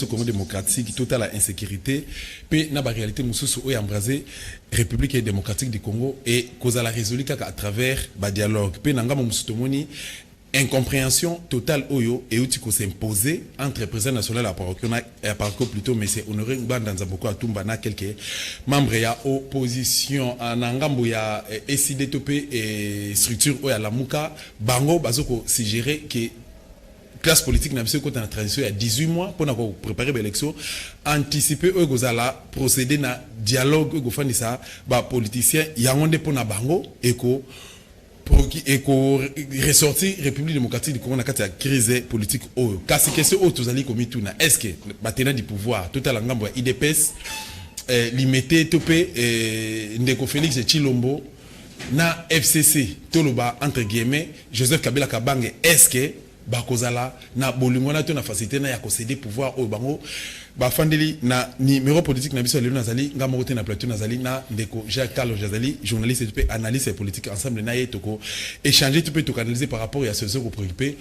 au Congo démocratique, totale insécurité, puis na ba réalité mususu o embrasé République démocratique du Congo et cause à la résolution à travers ba dialogue. Puis nanga mususu tomoni incompréhension totale oyo et outi ko s'imposer entre président national à parco plutôt mais c'est honoré Ngbanda Nzamboko Atumba na quelques membres ya opposition en ngambo ya SIDTP et structure oya lamuka bango bazoko suggérer que classe politique n'a pas côté en transition il y a 18 mois pour préparer l'élection anticiper eux gozala procéder na dialogue go fani ça ba politicien yangonde pour na bango eko pour ressortir République démocratique du Congo na kati ya crise politique oyo kasi question oyo tozali komi tuna est-ce que batena du pouvoir total ngambo ya IDPS limité topé ndeko Félix Tshilombo na FCC toloba entre guillemets Joseph Kabila Kabange est-ce que bakozala na bolingo na to na facilité na ya ko céder pouvoir oyo bango ba fandeli na numéro politique na biso lelo nazali ngamo kote na plateau nazali na ndeko Jacques Carlo Jazali journaliste et analyste politique ensemble na yetoko échanger tout peut to canaliser par rapport à ce qui préoccupé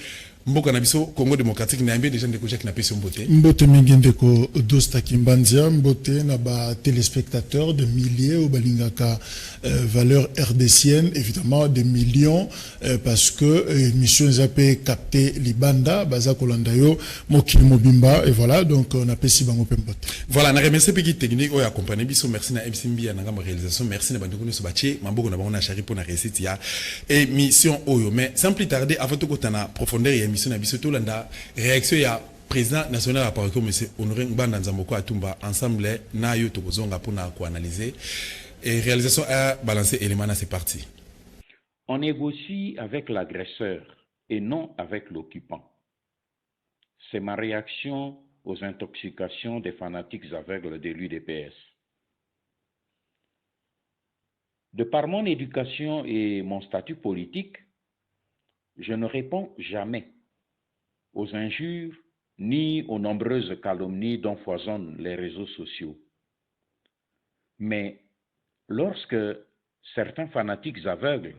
mboka na biso Congo démocratique na mbé déjà ndeko Jacques na peso mbote mbote mingi ndeko Dosta Kimbanzia mbote na ba téléspectateurs de milliers au balingaka valeur RDCienne évidemment des millions parce que émission zappé capté libanda baza kolanda yo mokili mobimba et voilà donc on a pesi bango pembote voilà na remercier peki technique oyo accompagner biso merci na MC Mbia na ngamba réalisation merci na bandeko no batie mamboko na bango na chari pour na réussite ya émission oyo mais sans plus tarder avant de kotana profondeur ya émission na biso to landa réaction ya président national à Parco monsieur Honoré Ngbanda Nzamboko Atumba ensemble na yo to kozonga pour na ko analyser et réalisation à balancer élément c'est parti. On négocie avec l'agresseur et non avec l'occupant. C'est ma réaction aux intoxications des fanatiques aveugles de l'UDPS. De par mon éducation et mon statut politique, je ne réponds jamais aux injures ni aux nombreuses calomnies dont foisonnent les réseaux sociaux. Mais lorsque certains fanatiques aveugles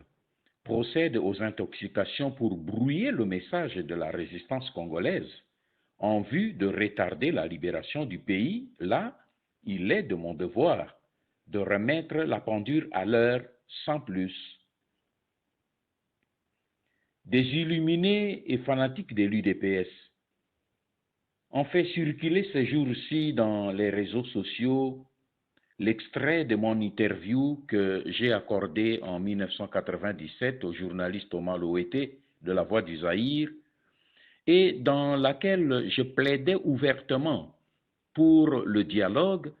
procèdent aux intoxications pour brouiller le message de la résistance congolaise en vue de retarder la libération du pays, là, il est de mon devoir de remettre la pendule à l'heure sans plus. Des illuminés et fanatiques de l'UDPS ont fait circuler ces jours-ci dans les réseaux sociaux l'extrait de mon interview que j'ai accordé en 1997 au journaliste Thomas Loeté de La Voix du Zaïre et dans laquelle je plaidais ouvertement pour le dialogue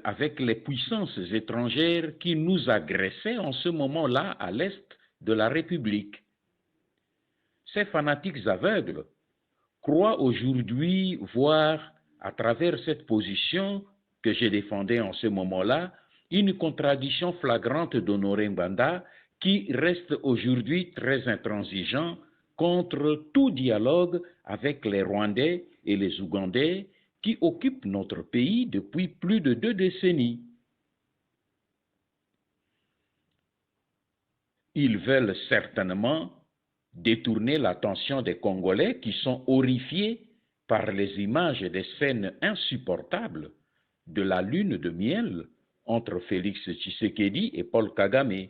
avec les puissances étrangères qui nous agressaient en ce moment-là à l'est de la République. Ces fanatiques aveugles croient aujourd'hui voir à travers cette position que j'ai défendais en ce moment-là, une contradiction flagrante d'Honoré Ngbanda qui reste aujourd'hui très intransigeant contre tout dialogue avec les Rwandais et les Ougandais qui occupent notre pays depuis plus de 2 décennies. Ils veulent certainement détourner l'attention des Congolais qui sont horrifiés par les images des scènes insupportables de la lune de miel entre Félix Tshisekedi et Paul Kagame.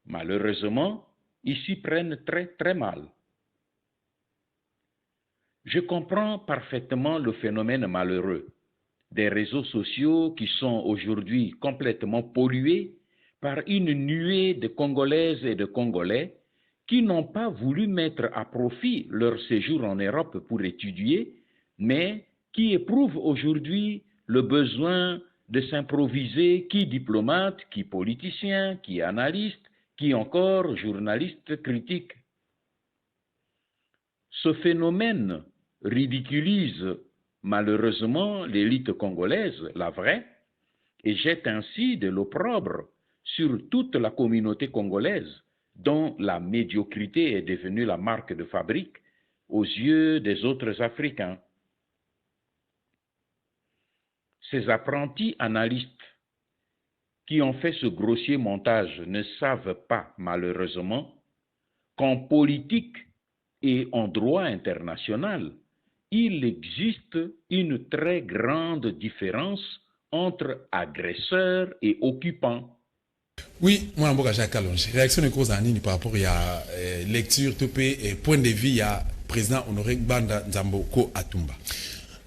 Malheureusement, ils s'y prennent très très mal. Je comprends parfaitement le phénomène malheureux des réseaux sociaux qui sont aujourd'hui complètement pollués par une nuée de Congolaises et de Congolais qui n'ont pas voulu mettre à profit leur séjour en Europe pour étudier, mais qui éprouvent aujourd'hui le besoin de s'improviser, qui diplomate, qui politicien, qui analyste, qui encore journaliste critique. Ce phénomène ridiculise malheureusement l'élite congolaise, la vraie, et jette ainsi de l'opprobre sur toute la communauté congolaise, dont la médiocrité est devenue la marque de fabrique aux yeux des autres Africains. Ces apprentis analystes qui ont fait ce grossier montage ne savent pas, malheureusement, qu'en politique et en droit international, qu'il existe une très grande différence entre agresseurs et occupants. Oui, moi, je suis Jacques Alonge. Réaction de cause Anini par rapport à lecture, et point de vue, à président Honoré Banda Nzamboko Atumba.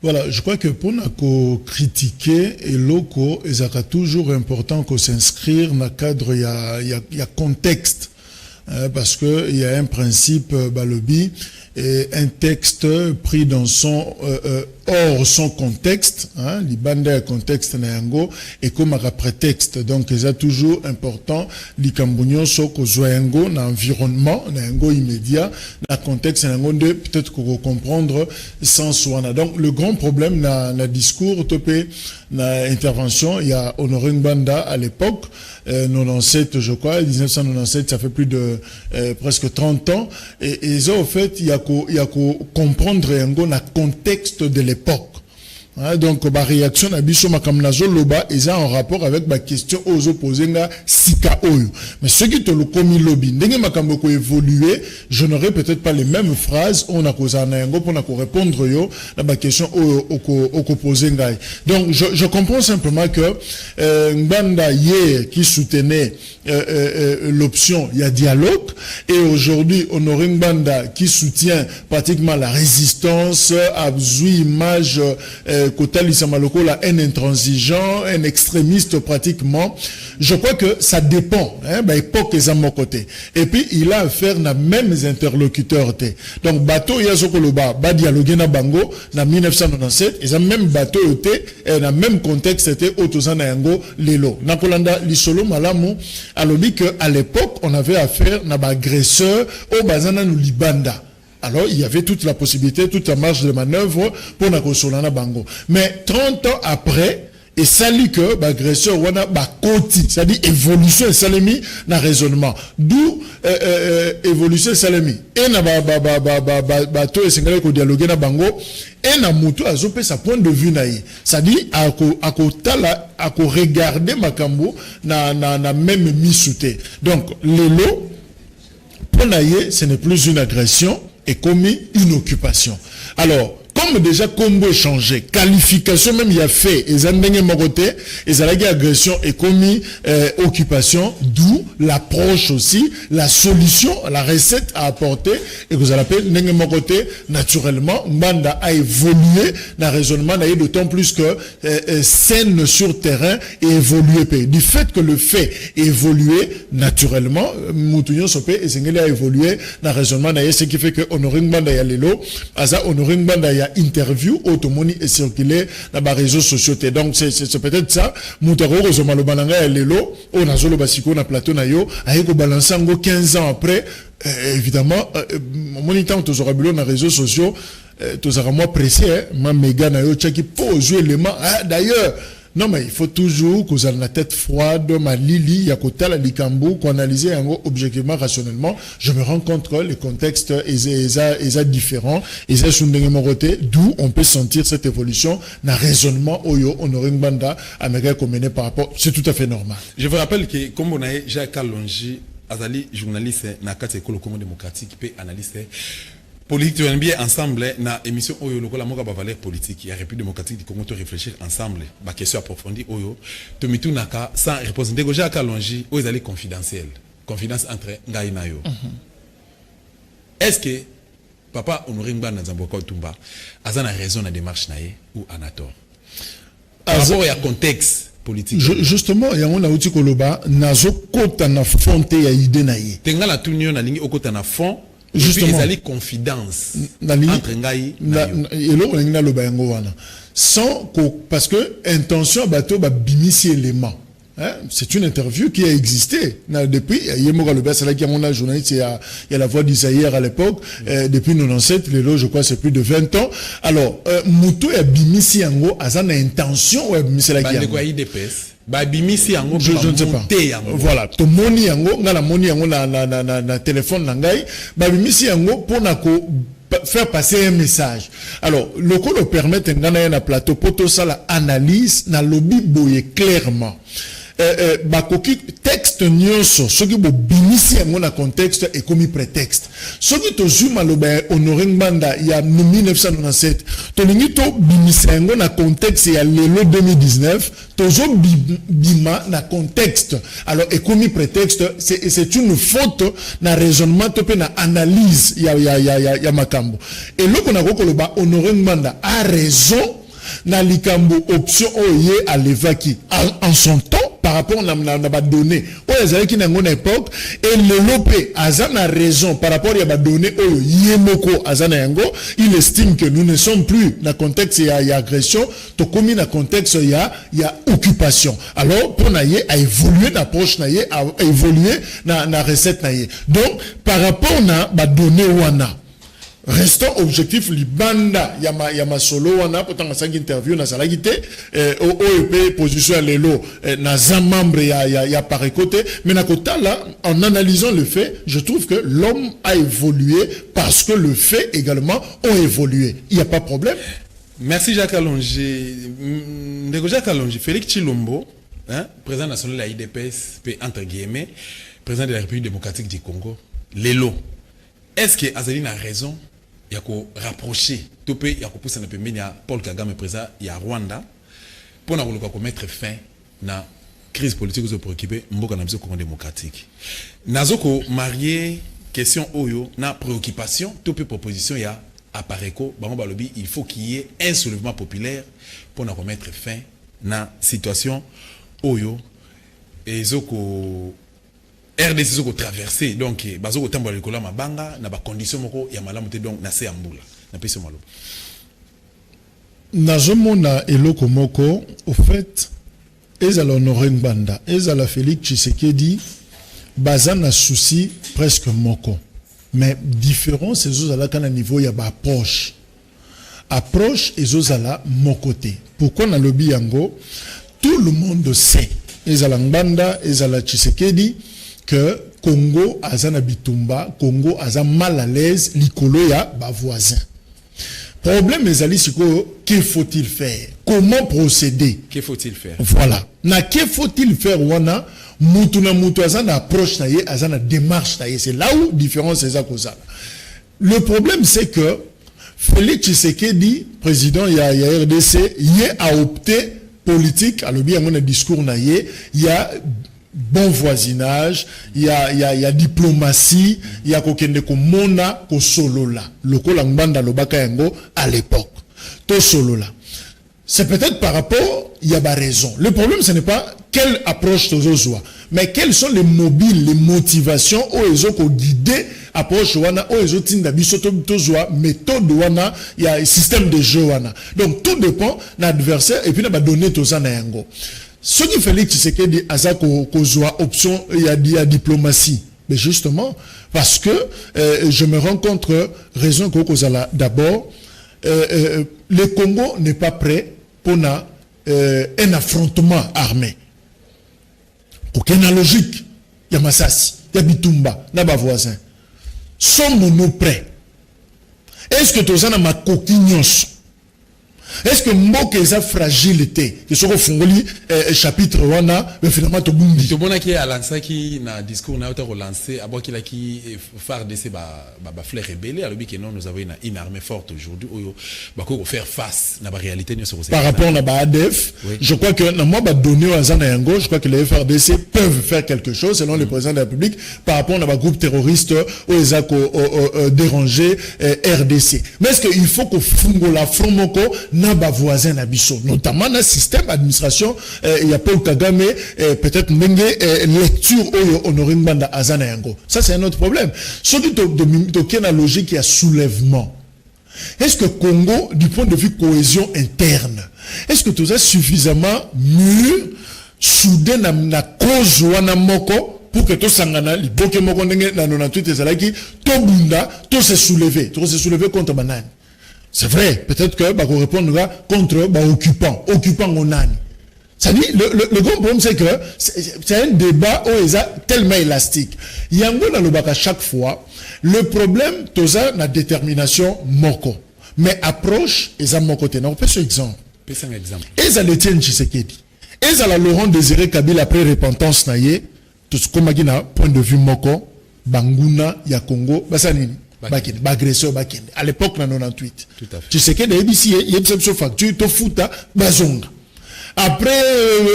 Voilà, je crois que pour nous critiquer et locaux, il est toujours important qu'on s'inscrire dans le cadre, il y a contexte. Parce que il y a un principe balobi et un texte pris dans son hors son contexte, hein, libanda contexte nayango et comme un prétexte. Donc c'est toujours important likambunyo soko zoyango na environnement nayango immédiat, na contexte nayango de peut-être qu'on comprendre sans soi. Donc le grand problème na discours topé na intervention, il y a Honoré Banda à l'époque 97 je crois, 1997, ça fait plus de presque 30 ans et ça au fait il y a qu'à comprendre yango na contexte de l'époque. Donc ma réaction à biso makamnazo loba est en rapport avec ma question aux opposés nga sika oyo. Mais ce qui te le commis lobby ndenge makambo ko évoluer, je n'aurais peut-être pas les mêmes phrases on a causé na yango pour na ko répondre yo na ma question au posé ngai. Donc je comprends simplement que Ngbanda hier qui soutenait l'option il y a dialogue et aujourd'hui Honoré Ngbanda qui soutient pratiquement la résistance a zui image Kotali Samaloko là un intransigeant, un extrémiste pratiquement. Je crois que ça dépend, hein, époque et à mon côté. Et puis il a affaire à mêmes interlocuteurs. Donc bateau Yazokoloba, ba dialoguer na bango na 1997, et ça même bateau était dans même contexte c'était Otozana Yango Lelo. Nakolanda lisolo malamu alobi que à l'époque on avait affaire na ba agresseur au bazana nou libanda. Alors, il y avait toute la possibilité, toute la marge de manœuvre pour la Solana Bango. Mais 30 ans après, et ça dit que l'agresseur wana bakoti, c'est-à-dire évolution salemi na raisonnement. D'où évolution salemi. Et na bato et singale ko dialoguer na bango et na mutu azope sa point de vue naïe. C'est-à-dire à regarder makambo na même misouté. Donc lelo pour naïe, ce n'est plus une agression et commis une occupation. Alors, comme déjà combo est changé, qualification même il y a fait, et zandenge mokote, et zalagi agression et commis occupation, d'où l'approche aussi, la solution, la recette à apporter, et que vous allez appeler nenge mokote, naturellement, Mbanda a évolué, dans raisonnement, d'autant plus que scène sur terrain et évolué. Du fait que le fait évolué, naturellement, Moutounion Sopé et Sengeli a évolué, dans raisonnement, ce qui fait que Honoré Mbanda ya lelo, aza Honoré Mbanda ya interview automoni et circulé dans les réseaux sociaux. Donc c'est peut-être ça. Moutaro Rosomalo Balanga et Lelo, on a zolo basiko na plateau na yo, aiko balancer 15 ans après. Évidemment, mon temps tous aura bilo na réseaux sociaux, tous aura moi pressé, ma méga na yo tchaki pose élément. D'ailleurs. Non, mais il faut toujours que vous ayez la tête froide, ma lili, yakota la likambo, qu'on analyse objectivement, rationnellement. Je me rends compte que les contextes sont différents, et c'est sur d'où on peut sentir cette évolution, na raisonnement, oyo, Honoré Ngbanda, américain communé par rapport, c'est tout à fait normal. Je vous rappelle que, comme on a Jacques Alongi, Azali, journaliste, na kate Congo démocratique, peut analyser politique bien ensemble na émission oyo lokola moka ba valeur politique ya République démocratique du Congo to réfléchir ensemble ba question approfondie oyo to mitu naka sans réponse ndeko Jacques Alongi oyo ezali confidentiel confidence entre ngai na yo. Est-ce que papa Honoré Ngbanda Nzamboko Atumba azana raison na démarche naie ou anator par rapport à contexte politique? Justement, il y a un outil koloba nazo kota na fonte ya idée naie tenga la tunyo na lingi okota na fond. Justement, les confidence entre ngai et l'autre sans parce que intention bateau ba bimisi élément. C'est une interview qui a existé depuis. Il y a journaliste, il y a la voix d'Isaïr à l'époque, depuis 97, je crois c'est plus de 20 ans. Alors, Moutou a bimisi yango, azana intention ou a bimisi la guerre. Je ne sais pas. Voilà. To moni yango, ngala moni yango na téléphone nangai. Bimisi yango pour faire passer un message. Alors, le coup le permet ngana na plateau pour tout ça la analyse na lobby boye clairement. Bakoki texte texte nyonso soki bo binisi yango na contexte et comme prétexte soki to zuma lo ba Honoré Ngbanda ya 1997 to lingi to binisi yango na contexte ya lelo 2019 to zo bima na contexte alors et comme prétexte c'est une faute na raisonnement to pe na analyse ya makambo et loko na ko lo ba Honoré Ngbanda a raison na likambo option oye à l'évaki en son temps par rapport à données qui n'a pas époque et le lopé azana raison par rapport à données yemoko azana yango il estime que nous ne sommes plus dans contexte il y a agression to comme dans contexte il y a occupation alors pour naie à évoluer d'approche naie à évoluer na recette naie donc par rapport à données wana restant objectif libanda yama solo wana potanga sangi interview na salagité OEP position lelo na za membre ya par côté mais na kota là en analysant le fait je trouve que l'homme a évolué parce que le fait également ont évolué il y a pas de problème. Merci Jacques Alongi. Ndeko Jacques Alongi, Félix Tshilombo, président national de la IDPS, entre guillemets, président de la République démocratique du Congo, lelo. Est-ce que Azaline a raison? Il y a qu'à rapprocher, tout pays, il y a qu'à pousser un peu Paul Kagame président, il y a Rwanda, pour nous mettre fin à la crise politique qui est préoccupée, Mboka na biso Congo démocratique. Nazoko marié question oyo na préoccupation, tout peu proposition il y a apparaît il faut qu'il y ait un soulèvement populaire pour nous mettre fin à la situation oyo et zoko RDC zoko traversé donc bazoko tambola likola mabanga na ba condition moko ya malamu te donc na se ambula na pese malo nazomona eloko moko au fait ezala Honoré Ngbanda ezala Félix Tshisekedi baza na souci presque moko mais différence ezozala kana niveau ya ba approche ezozala mokote pourquoi na lobi yango tout le monde sait ezala Ngbanda ezala Tshisekedi que Congo azana bitumba, Congo aza mal à l'aise, likolo ya ba voisin. Problème ezali siko, que faut-il faire? Comment procéder? Que faut-il faire? Voilà. Na que faut-il faire wana mutu na mutu azana approche na ye, azana démarche na ye. C'est là où différence est ça. Le problème c'est que Félix Tshisekedi, président ya RDC, y a opté politique, alors bien mon discours na ye, il y a bon voisinage, il y a diplomatie, il y a kokende ko mona ko solola. Lokola Ngbanda lobaka yango à l'époque. To solola. C'est peut-être par rapport, il y a pas raison. Le problème ce n'est pas quelle approche tozozoa, mais quels sont les mobiles, les motivations où ils ont guidé approche wana où ils ont tinda biso tozoa méthode wana, il y a un système de jeu wana. Donc tout dépend de l'adversaire et puis na ba donner tozana yango. Ce qui fait que c'est que aza kozwa option il y a diplomatie mais justement parce que je me rends compte raison que kozala d'abord le Congo n'est pas prêt pour un affrontement armé aucune logique il y a Masasi il y a Bitumba na ba voisin sommes-nous prêts est-ce que tozana makokinyos est-ce que mboka eza fragilité que soko fungoli chapitre wana mais finalement to bundi to bona ki alança ki na discours na auto relancer aboki la ki FARDC ba fleur rebelle alobi que non nous avons une armée forte aujourd'hui oyo ba ko faire face na ba réalité ni soko par rapport na ba ADF oui. Je crois que na moi ba donner aux azana yango je crois que les FARDC peuvent faire quelque chose selon le président de la République par rapport na ba groupe terroriste aux ezako déranger RDC mais est-ce que il faut que fungola front moko na ba voisin na biso notamment na système administration il y a Paul Kagame peut-être ndenge lecture oyo Honoré Ngbanda azana yango ça c'est un autre problème surtout de la logique il y a soulèvement. Est-ce que Congo du point de vue cohésion interne est-ce que tout ça suffisamment mûr soudé na cause wana moko pour que tout sangana liboke moko ndenge na 98 ezalaki to bunda to se soulever contre banane. C'est vrai, peut-être que bah, on répondra contre bah, occupant onani. Ça dit, le grand problème c'est que c'est un débat où il est tellement élastique. Yango na lobaka chaque fois, le problème toza na détermination moko. Mais approche eza moko te. On peut ce exemple. Eza exemple. Eza l'Etienne Tshisekedi. Eza la Laurent Désiré Kabila après repentance na ye. comme na point de vue moko banguna ya Congo basanini bakende agresseur bakende à l'époque na 98 tout à fait tu sais que les ABC yebso facture to futa bazonga après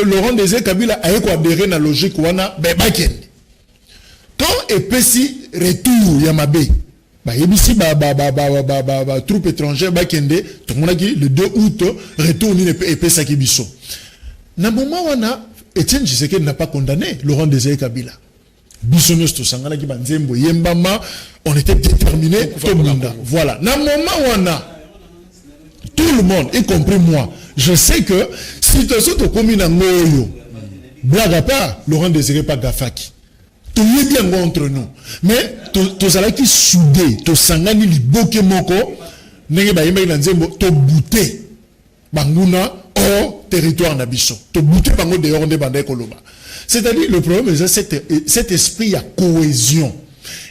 Laurent Désiré Kabila a adhéré na logique wana bakende quand epesi retour ya mabe ABC troupe étrangère bakende tout monde qui le 2 août retour ni epesa ki biso na moment wana Etienne Tshisekedi n'a pas condamné Laurent Désiré Kabila. Bissonios to sangana ki banzembo yembama, on était déterminé tout le monde. Voilà. Na moment où on a tout le monde, y compris moi, je sais que si tu as commis dans Ngoyo, blague à part, Laurent Désiré pas Gafaki. Tout est bien contre nous. Mais tu as qui soudé, tu sangani li boke moko, nenge ba yemba nzembo to bouté. Banguna hors territoire nabiso. To bouté bango dehors de bande koloba. C'est-à-dire le problème c'est cet esprit à cohésion.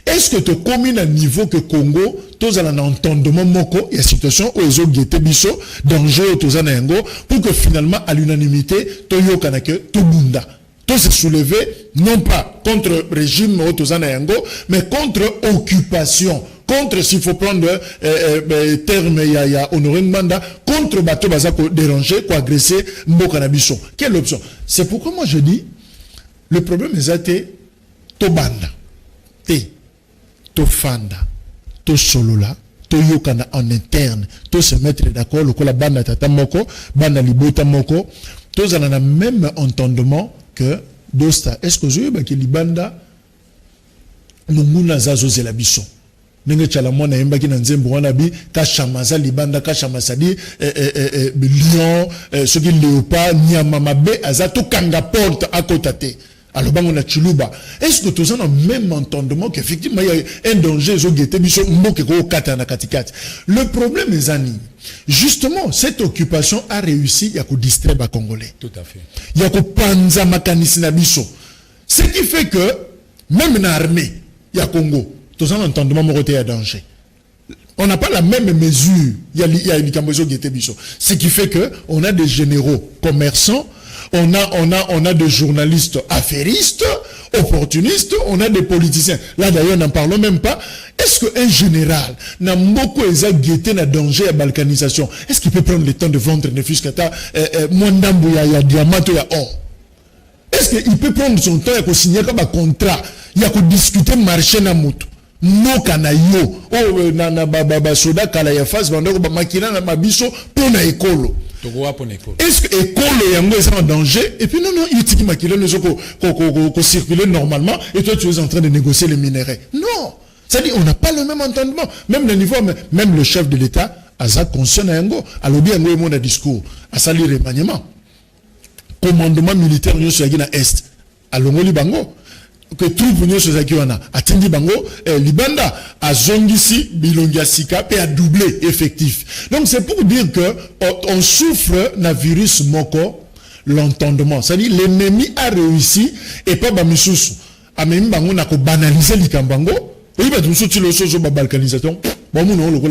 Est-ce que tu communes à niveau que Congo, tous à l'entendement moko, il y a situation où ils ont guetté biso, danger tous en engo, pour que finalement à l'unanimité, Toyo Kanake, Tobunda. Tout se soulever, non pas contre le régime Otozana-Yango, mais contre occupation, contre, s'il faut prendre terme, il y a Honoré Manda, contre Bato Bazako déranger, quoi agresser Mbokanabiso. Quelle option? C'est pourquoi moi je dis, le problème est Tobanda, Tofanda, Tosolola, Toyokana en interne, to se mettre d'accord, le kola banda tata moko, banda libota moko, tous en a même entendement que Dosta, est-ce que je veux que Libanda Nunguna Zazo Zelabisson Nenge Chalamona Mbaki Nanzembo Wanabi, Kachamaza Libanda, Kachamasadi, Lion, ce qui Léopard, Niamamabe, Azato Kanga Porte à Kotate. Alors, on a Chiluba. Est-ce que tous en ont même entendement qu'effectivement il y a un danger, le problème est Zani. Justement, cette occupation a réussi, il y a qu'au distraire les Congolais. Tout à fait. Il y a qu'au panza makanisina biso. Ce qui fait que, même dans l'armée, il y a Congo, tous en entendement moroté à danger. On n'a pas la même mesure. Il y a Likambozo qui était biso. Ce qui fait que, on a des généraux commerçants, on a des journalistes affairistes, opportunistes, on a des politiciens. Là d'ailleurs, n'en parlons même pas. Est-ce qu'un général n'a beaucoup exagéré na danger à balkanisation? Est-ce qu'il peut prendre le temps de vendre ne fût-ce qu'à Mwandambo ya diamant ya or? Est-ce qu'il peut prendre son temps et signer comme un contrat? Il y a que discuter marché na moto. No kanayo. Oh na soda kala ya face bando ba makina na mabiso pour na ekolo. Est-ce que l'école est en danger? Et puis non, il dit qu'il circuler normalement et toi tu es en train de négocier les minéraux. Non! C'est-à-dire on n'a pas le même entendement. Même le niveau, même le chef de l'État, Aza conscient à Yango, à l'objet Yango mon discours, à salir le remaniement. Commandement militaire nous sur la Est, à l'Ongoli Bango. Que troupe nous sur la Atindi Bango, Libanda, à Zongisi, Bilongiasika, et à doubler effectif. Donc c'est pour dire que on souffre d'un virus moko, l'entendement. C'est-à-dire l'ennemi a réussi et pas Bamisusu. A même Bango n'a qu'à banaliser l'Ikambango. Oui, mais tout ce sur la balkanisation,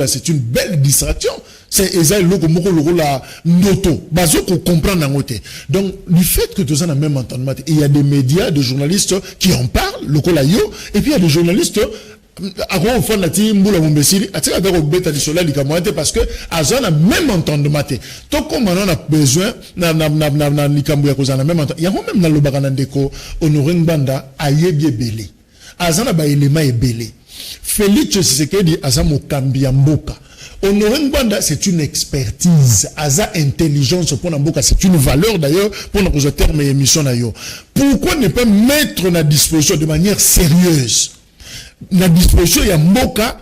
c'est une belle distraction. C'est exact le la noto. Bazo qu'on comprend dans côté. Donc, du fait que tous en a même entendement, il y a des médias, des journalistes qui en parlent, le colayo, et puis il y a des journalistes, avant au fond la team, Mboula Mumbesiri, à tirer avec Beta du Soleil, parce que, Azan a même entendement. Donc, comme on a besoin, na Nikambuya Kozana même entendement. Il y a même dans le Baranandeko, Honoré Banda, Ayebie Belé. Azana ba élément est belé. Félix Tshisekedi Aza Mokambia Mboka. Honoré Ngwanda, c'est une expertise. Aza intelligence pour Mboka, c'est une valeur d'ailleurs pour notre terme et émission d'ailleurs. Pourquoi ne pas mettre na disposition de manière sérieuse? Na disposition il y a Mboka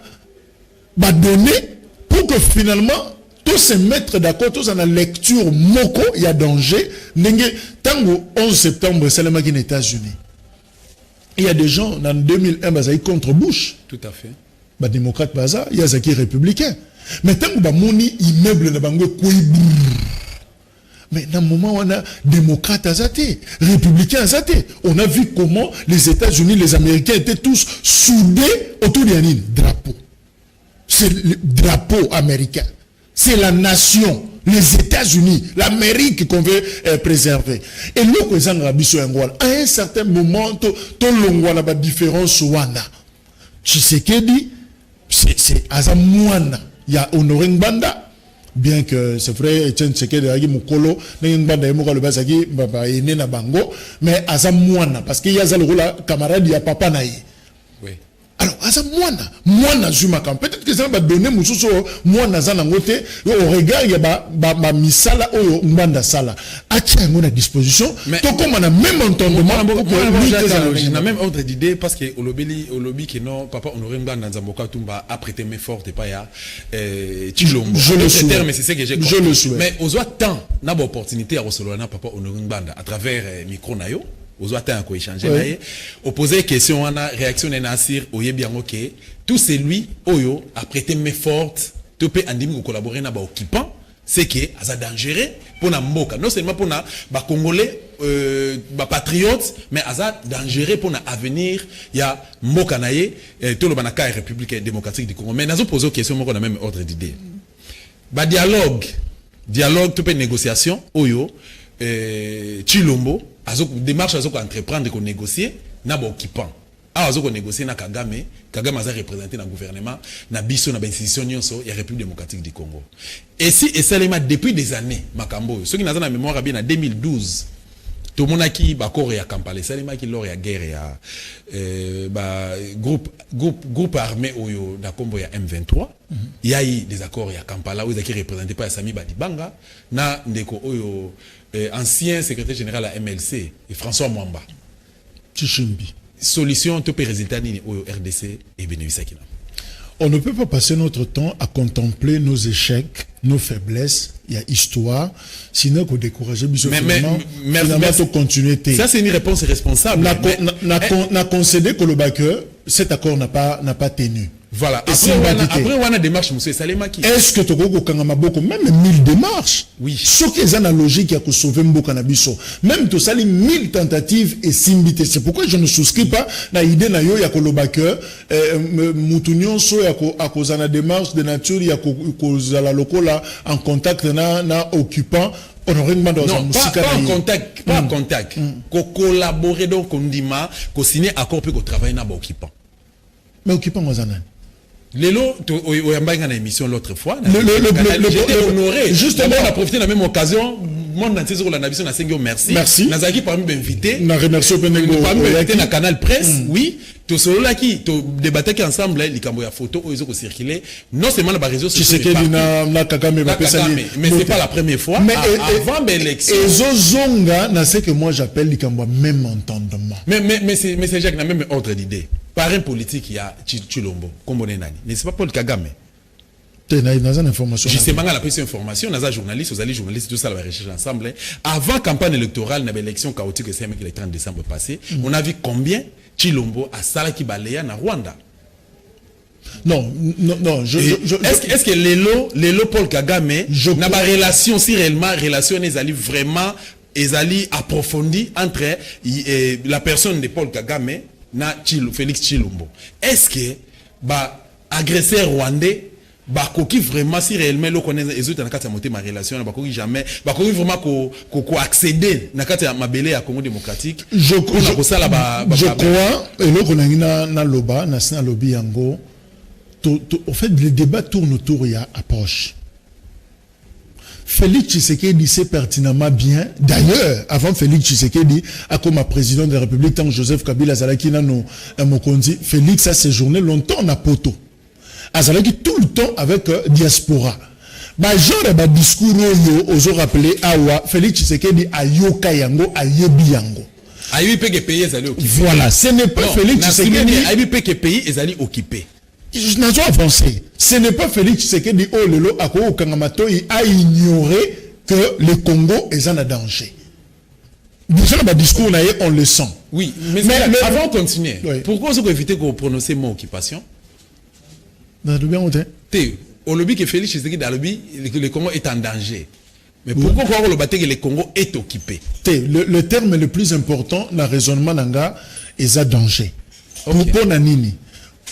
va donner pour que finalement tous se mettre d'accord, tous en la lecture Moko, il y a danger. Nenge tango 11 septembre c'est le États-Unis. Il y a des gens, en 2001, ils contre Bush. Tout à fait. Les démocrates, il y a des républicains. Mais tant que moni immeuble, mais dans le moment où on a démocrates azaté, républicains azaté, on a vu comment les États-Unis, les Américains étaient tous soudés autour d'un drapeau. C'est le drapeau américain. C'est la nation. les États-Unis, l'Amérique qu'on veut préserver. Et nous, à un certain moment, tout le a différence Wanda. Tshisekedi, c'est Azamouana. Il y a Honoré Ngbanda. Bien que c'est vrai, Etienne Tshisekedi a dit Mukolo, Ngbanda et Mukolo Basaki, Baba et Nena Bango, mais Azamouana, parce qu'il y a Zalroula, camarade, il y a Papa Naï. Oui. Alors, Mouana Zumaka, peut-être que ça va donner Moussousso, Mouana Zanangote, au regard, il y a Misala ou Mbanda Sala. A-t-il à disposition? Mais comme on a même entendement, on a même ordre d'idée parce que au lobby qui non, papa Honoré Mbanda Nzamboka Tumba a prêté main forte et pas ya Chilombo. Je le souhaite. Mais c'est ce que j'ai compris. Je le souhaite. Mais aux autres temps, n'a pas opportunité à recevoir papa Honoré Mbanda à travers micro nayo. Aux autres temps, échanger. Oui. Opposer question, on a réaction Nassir, oye bien ok. Tout c'est lui, Oyo, a prêté main forte. Tu peux en collaborer avec occupant. C'est que ça dangereux pour na mboka. Non seulement pour na Congolais, patriotes, mais ça dangereux pour na avenir. Il y a mboka naye, tout le banaka est République démocratique du Congo. Mais nous posons question, on a même ordre d'idée. Dialogue, tout peut négociation. Oyo, Chilombo. Démarche à entreprendre qu'on négocier n'a pas occupant. Qu'on négocier na Kagame a représenté dans le gouvernement, na biso na institution il y a République démocratique du Congo. Et si et seulement depuis des années Makambo, ceux qui n'ont la mémoire bien en 2012, tout le monde qui bakor ya Kampala, seulement qui lors ya guerre ya groupe armé oyo da Kombo ya M23, il y a eu des accords ya Kampala où ils étaient représentés par Sami Badibanga na ndeko oyo ancien secrétaire général à MLC et François Mwamba. Tchimbi. Solution tout résultat ni au RDC et bénéfice. On ne peut pas passer notre temps à contempler nos échecs, nos faiblesses, il y a histoire, sinon qu'on décourage finalement continuer. Ça c'est une réponse responsable. N'a concédé que le backer, cet accord n'a pas tenu. Voilà. Après on a démarche monsieur Salema qui. Est-ce que Togo Kangama Boko même 1000 démarches? Oui. Ce qui est analogique qui a sauvé Mboka Nabiso. Même to sali 1000 tentatives et simbité. C'est pourquoi je ne souscris pas na idée na yo ya kolobaka mutunyon so ya ko akozana démarche de nature ya ko zala lokola en contact na occupant. Non, pas en contact, pas en contact. Ko collaborer donc on dit ko signer accord puis ko travailler na ba occupant. Mais occupant Mozanan. Lélo, on a une émission l'autre fois. J'étais honoré. Justement, on a profité de la même occasion. Monde entier sur la navigation, merci. Merci. Nazaki parmi m'inviter. Na remercie Benengo. Parmi m'inviter dans Canal Presse. Oui. Tout cela là qui débattait ensemble les cambo ya photo où ils ont circulé. Non seulement dans les réseaux sociaux. Mais c'est pas la première fois. Mais avant l'élection. Et Zozonga, na ce que moi j'appelle les cambo même entendement. Mais c'est Jacques n'a même ordre d'idée. Par un politique, il y a Chilombo, comme on est nani. Mais c'est pas Paul Kagame. Justement, la première information, on a journalistes, tout ça, la recherche ensemble. Avant la campagne électorale, dans l'élection chaotique que c'est le 30 décembre passé, on a vu combien Chilombo a Salaki Balea na Rwanda. Non. Est-ce que Lélo Paul Kagame n'a pas relation, si réellement, relation est vraiment approfondie entre la personne de Paul Kagame na Félix Chilombo. Est-ce que agresseur rwandais bakoki vraiment si réellement le connaît les autres dans la monter ma relation bakoki jamais bakoki vraiment ko accéder na kati ya mabele ya Congo démocratique je crois et le konangina na loba na sina lobby yango au fait le débat tourne autour ya approche. Félix Tshisekedi sait pertinemment bien. D'ailleurs, avant Félix Tshisekedi, comme président de la République, tant Joseph Kabila Zalaki Nano Mokondi, Félix a séjourné longtemps à Poto. Azalaki tout le temps avec diaspora. Genre discours aux rappelé Awa Félix Tshisekedi a yoka yango a yebi yango. Voilà, ce n'est pas Félix Tshisekedi a yebi que pays ezali occupé. Je n'ai pas avancé. Ce n'est pas Félix Tshisekedi Olelo Ako Kangamatoi a ignoré que le Congo est en danger. Déjà, dans le discours, on le sent. Oui, mais avant de continuer, pourquoi vous évitez qu'on prononce le mot occupation? Au lobby que Félix Tshisekedi dans le Congo est en danger. Mais pourquoi on le battre que le Congo est occupé? Le terme le plus important dans le raisonnement nanga est en danger. Pourquoi nanini?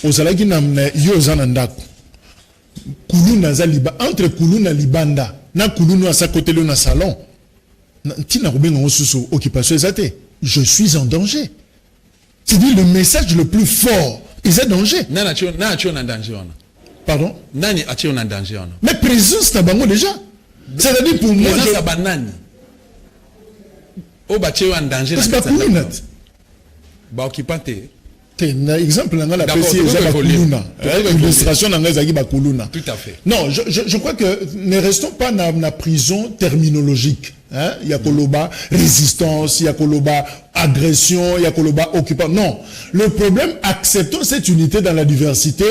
Ozalaki namne yo zanandako. Kuluna zaliba entre Kuluna libanda na kulunu à sa côté le salon. Tina Rubenga osusu occupation ezate. Je suis en danger. C'est-à-dire le message le plus fort. Ils ont danger. Nani en danger on. Pardon? Nani en danger on. Mais présence na bango déjà. C'est-à-dire pour moi présence à nani. O bache en danger. Parce que kuluna. Ba occupante. Na exemple nga la PC est kuluna. Illustration nga zaki ba kuluna. Tout à fait. Non, je crois que ne restons pas dans la prison terminologique. Hein? Il y a Koloba résistance, il y a Koloba agression, il y a Koloba occupant. Non. Le problème, acceptons cette unité dans la diversité,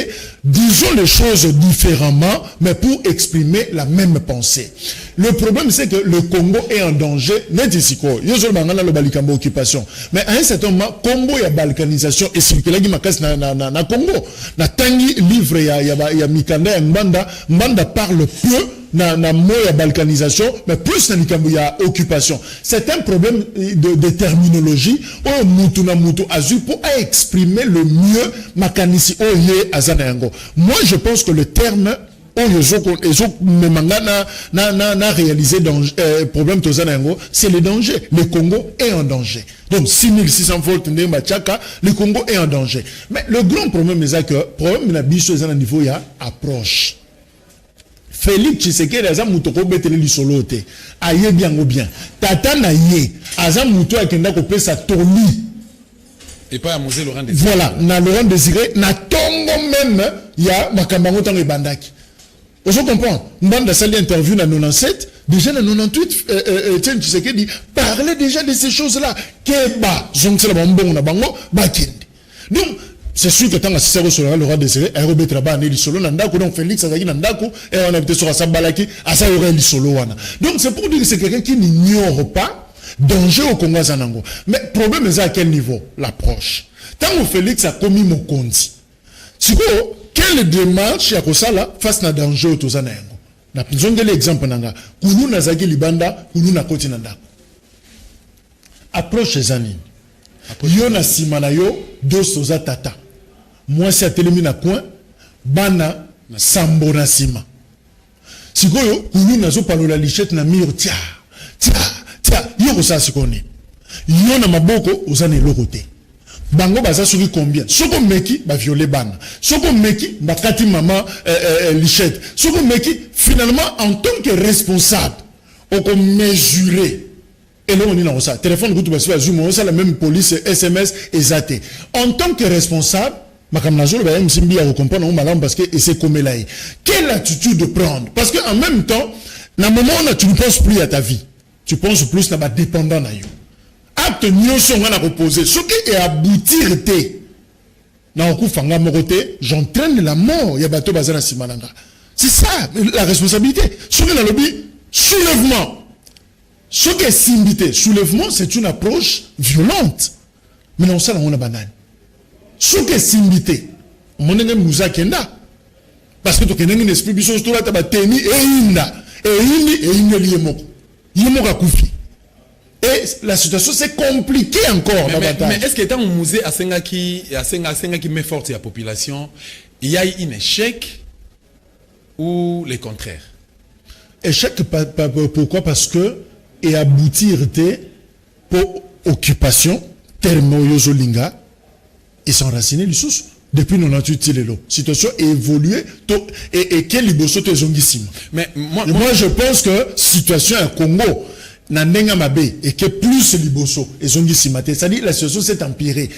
disons les choses différemment, mais pour exprimer la même pensée. Le problème, c'est que le Congo est en danger. Mais à un certain moment, Congo, il y a balkanisation et circuler qui makas na Congo. Na tangi livre, il y a Mikanda, Mbanda parle peu. Na moya balkanisation, mais plus na occupation. C'est un problème de terminologie. Oh mutu na mutu azur pour exprimer le mieux makanisi oye azanayango. Moi je pense que le terme na réalisé problème tozanayango, c'est le danger. Le Congo est en danger. Donc 6600 volts le Congo est en danger. Mais le grand problème c'est que problème na biso ezana niveau ya approche. Félix Tshisekedi aza muto ko betele lisolo te aye bien ou bien tata na ye aza muto akenda ko pesa toli et pas à Mosé Laurent Désiré. Voilà na Laurent Désiré na tongo même ya makambango tango ebandaki. Vous comprenez? Mbanda sali interview na 97 déjà na 98 Tshisekedi parlait déjà de ces choses là keba zongsela bambongo na bango bakende. Donc c'est sûr que tant que c'est sur le roi Désiré, il y a un solo nandako donc Félix Azaki nandako et on a invité sur Sabalaki à ça aurait le solo wana. Donc c'est pour dire que c'est quelqu'un qui n'ignore pas danger au Congo zanango. Mais le problème est à quel niveau? L'approche. Tant que Félix a commis mon compte. Si quoi quelle démarche ya kosala face na danger au zanango. Na pizonge l'exemple nanga. Kulu nazaki libanda, kulu na koti nandako. Approche zani. Yo na simana yo dos soza tata. Moi c'est atelemi na coin bana sambo na sima. Sikoyo kulu nazo palola lichette na mur tia yo ko sa sikoni. Yo na maboko ozane lokote. Bango baza soki combien? Soko meki ba violer bana. Soko meki ba kati maman lichette. Soko meki finalement en tant que responsable on peut mesurer. Et là, on est dans ça. Téléphone, vous pouvez faire Zoom, c'est la même police, SMS, exacté. En tant que responsable, parce que c'est comme là. Quelle attitude prendre? Parce qu'en même temps, dans le moment où tu ne penses plus à ta vie, tu penses plus à ta dépendant. Acte mieux sont à reposer. Ce qui est aboutir, j'entraîne la mort. C'est ça la responsabilité. Soulèvement. Ce qui est simbité, soulèvement, c'est une approche violente. Mais non, ça, on a banane. Ce qui est simbité, on est mouza kenda. Parce que tu as un esprit, tu as teni et inda. Et inda liyemoko. Yemoko koufi. Et la situation, c'est compliqué encore. Mais est-ce que dans un musée à Senga qui met forte la population, il y a un échec ou le contraire? Échec, pourquoi? Parce que et aboutir pour occupation thermoyozolinga et s'enraciner les sources depuis 98 lelo. Situation évoluée et quel liboso te zongissime. Mais moi je pense que situation à Congo nandenga mabe et que plus liboso et zongissime, c'est-à-dire la situation s'est empirée.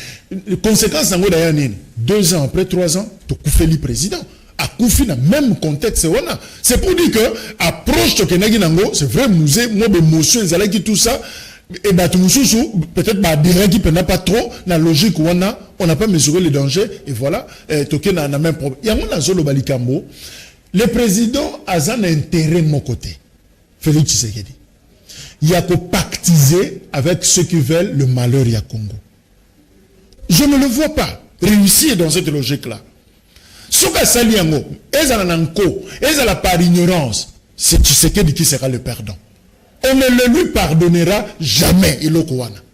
Les conséquences n'ango d'ailleurs 2 ans après 3 ans to koufeli président. À Koufi dans même contexte c'est pour dire que approche de Kenagi Nango c'est vrai musée moi émotion qui tout ça et bah peut-être bah direct qui n'a pas trop la logique on n'a pas mesuré les dangers et voilà token n'a même problème. Il y a mon zone balikambo le président a un intérêt de mon côté Félix Tshisekedi. Il y a qu'à pactiser avec ceux qui veulent le malheur à Congo. Je ne le vois pas réussir dans cette logique là. Ce que ça lui est par ignorance, c'est Tshisekedi qui sera le perdant. On ne le lui pardonnera jamais.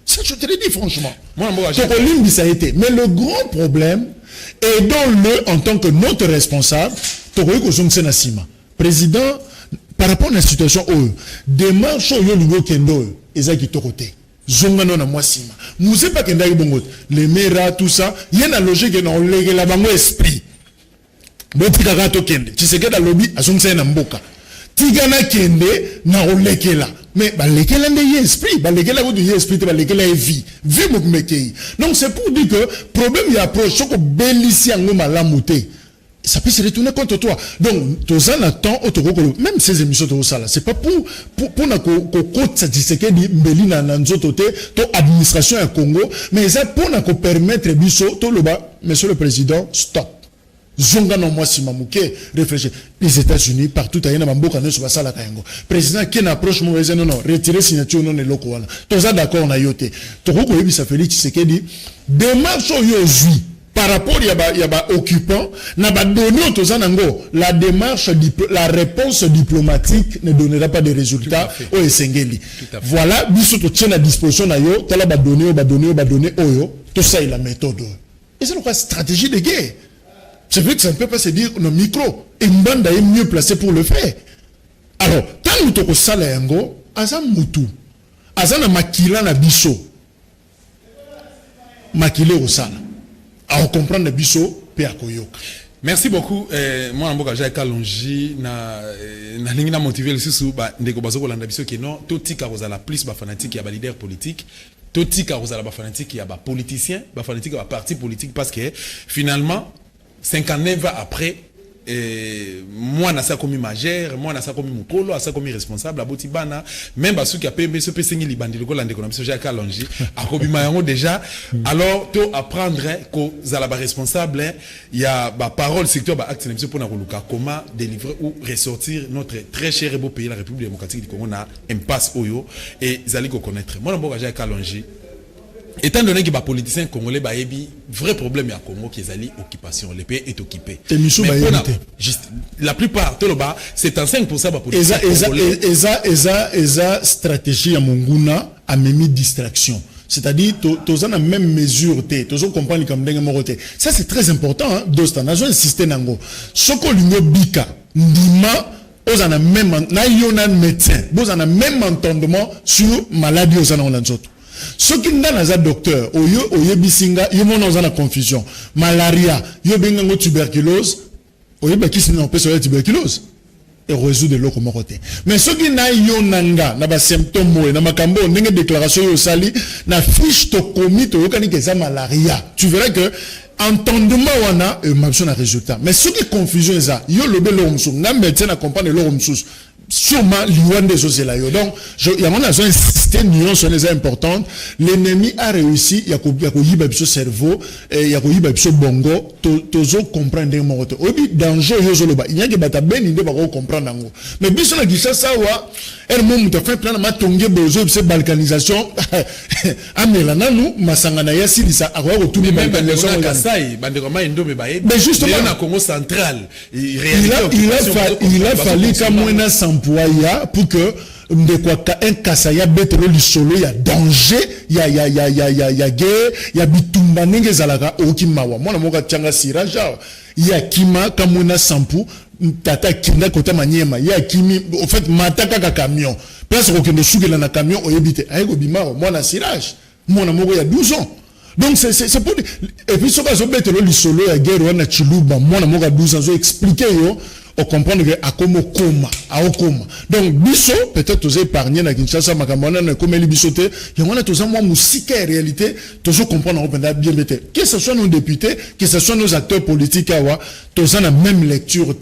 Ça, je te le dis franchement. Mais le grand problème, aidons-le en tant que notre responsable, président, par rapport à la situation démarche yo lingo kendo ezaki to côté zonga non na mwasima muze pas kenda bongo les mera tout ça y a une logique na olegela bango esprit botika ka to kende Tshisekedi lobby azongisa na mboka tigana kende na olekela mais balekela nde esprit balekela ko du esprit balekela vie mokmekei. Donc c'est pour dire que problème y approche ko belisi yango malamu te, ça peut se retourner contre toi. Donc, tous en attend, même ces émissions de ça là, c'est pas pour na ko ça Tshisekedi mbeli na nzoto te to administration à Congo, mais ça pour na ko permettre biso to loba, monsieur le président, stop. Zonga no moi si mamouké réfléchir. Les États-Unis partout aïna mamboka ne soit ça la kayango. Président qui n'approche mauvaise non retirer signature non et loko wala. Tous d'accord na yote. To ko yebi ça Félix Tshisekedi démarche yo zui. Par rapport il y a occupant n'a pas donné la démarche la réponse diplomatique ne donnera pas de résultats au Esengeli. Voilà biso to tient à disposition na yo tala ba donner oyo tout ça est la méthode. Et c'est la stratégie de guerre. C'est vrai que ça ne peut pas se dire nos micro et Mbanda est mieux placé pour le faire. Alors tant que tu sala yango azam mutu azana makila na biso makile au sala. À comprendre biso pe akoyoka. Merci beaucoup. Moi en boka j'ai kalongi na lingi na motiver le sous ba ndeko bazoko landa biso ke non toti ka rozala plus ba fanatique ya ba leader politique, toti ka rozala ba fanatique ya ba politicien, ba fanatique ya ba parti politique parce que finalement 59 ans après moi na ça comme majeur, moi na ça comme mukolo, ça comme responsable à Botibana, même basu qui a payé ce pesengi libandi le kolande comme j'ai kalongi akobima yango déjà. Alors to apprendre que zalaba responsable il y a ba parole secteur ba acte pour na koluka comment délivrer ou ressortir notre très cher et beau pays la République démocratique du Congo na impasse oyo et zali ko connaître moi na boka j'ai kalongi. Étant donné que les politiciens congolais ont un vrai problème à Congo qui est l'occupation, le pays est occupé. Juste, la plupart, c'est en 5% de politiciens congolais. Eza stratégie à Monguna a mis distraction. C'est-à-dire, tous en la même mesure, tous en comprendre comme d'un moroté. Ça c'est très important. Dosta, n'a pas insisté nango. Soko lingo bika, ndima. Vous en a même, na yonan médecin. Vous en a même entendement sur maladie aux anonanzoto. Ce qui n'a pas docteur, oye bisinga, yemo dans la confusion. Malaria, yo bengango tuberculose, oye ba kisi na pesa tuberculose. Et résoudre l'eau comme côté. Mais ce qui n'a yonanga, n'a pas symptômes, n'a makambo, n'a déclaration yo sali, n'a fiche to commis to yokani keza malaria. Tu verras que entendement wana mabso na résultat. Mais ce qui confusion ça, yo lobe l'omsou, n'a médecin à comprendre l'omsou. Sûrement l'Iwan des choses là. Donc il y a mon agent insisté nuance sur les importantes. L'ennemi a réussi, il y a yiba biso cerveau et il y a yiba biso bongo tozo comprendre mon côté. Obi danger yo zoloba. Il y a que bata ben inde ba ko comprendre ngo. Mais biso na gisa sawa elle mom ta fait plan ma tongue bezo c'est balkanisation. Amela nanu masanga na yasi lisa akwa ko tuni balkanisation kasai bande koma ndo me baye. Mais justement na Congo central, il a fallu qu'à moins s'employa pour que de quoi un kasaya betro li solo ya danger ya guerre ya bitumba nenge zalaka okimawa mona moka tchanga siraja ya kima kamuna sampu tata kinda kota manyema ya kimi au fait mataka ka camion place ko kendo sugela na camion oyebite ayego bimao mona sirage mona moko ya 12 ans. Donc c'est pour et puis ce que zo betro li solo ya guerre wana chiluba mona moka 12 ans zo expliquer yo on comprend que à comme coma à coma. Donc biso peut-être aux épargnés na Kinshasa makamona na comme les bisoté il y a tous en moi musique en réalité toujours comprendre on peut bien mettre que ce soit nos députés que ce soit nos acteurs politiques awa tous en la même lecture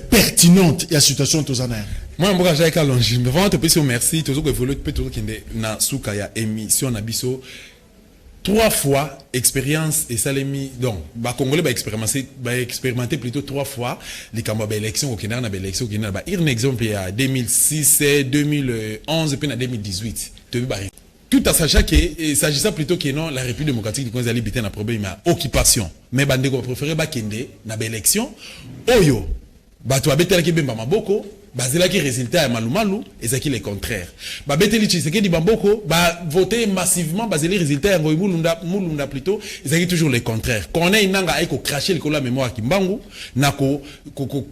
pertinente il y a situation tous en moi mboka j'ai kalongi mais vraiment te pèse merci toujours que évoluer peut toujours kende na suka ya émission na biso 3 fois expérience et salemi donc ba congolais ba expérimenter plutôt 3 fois les cambaba élection au Kenya na élection au Kenya ba un exemple il y a 2006 2011 et puis en 2018 tout à sachant que s'agissant plutôt que non la République démocratique du Congo allait un problème à occupation mais bande ko préférer ba kende na élection oyo ba to abetela ki bemba maboko bazela ki résultat ya malumalu ezaki le contraire ba beteli Tshisekedi bamboko ba voter massivement bazeli résultat ya mulunda plutôt ezaki toujours le contraire connaît inanga aiko cracher le la mémoire kimbangu na ko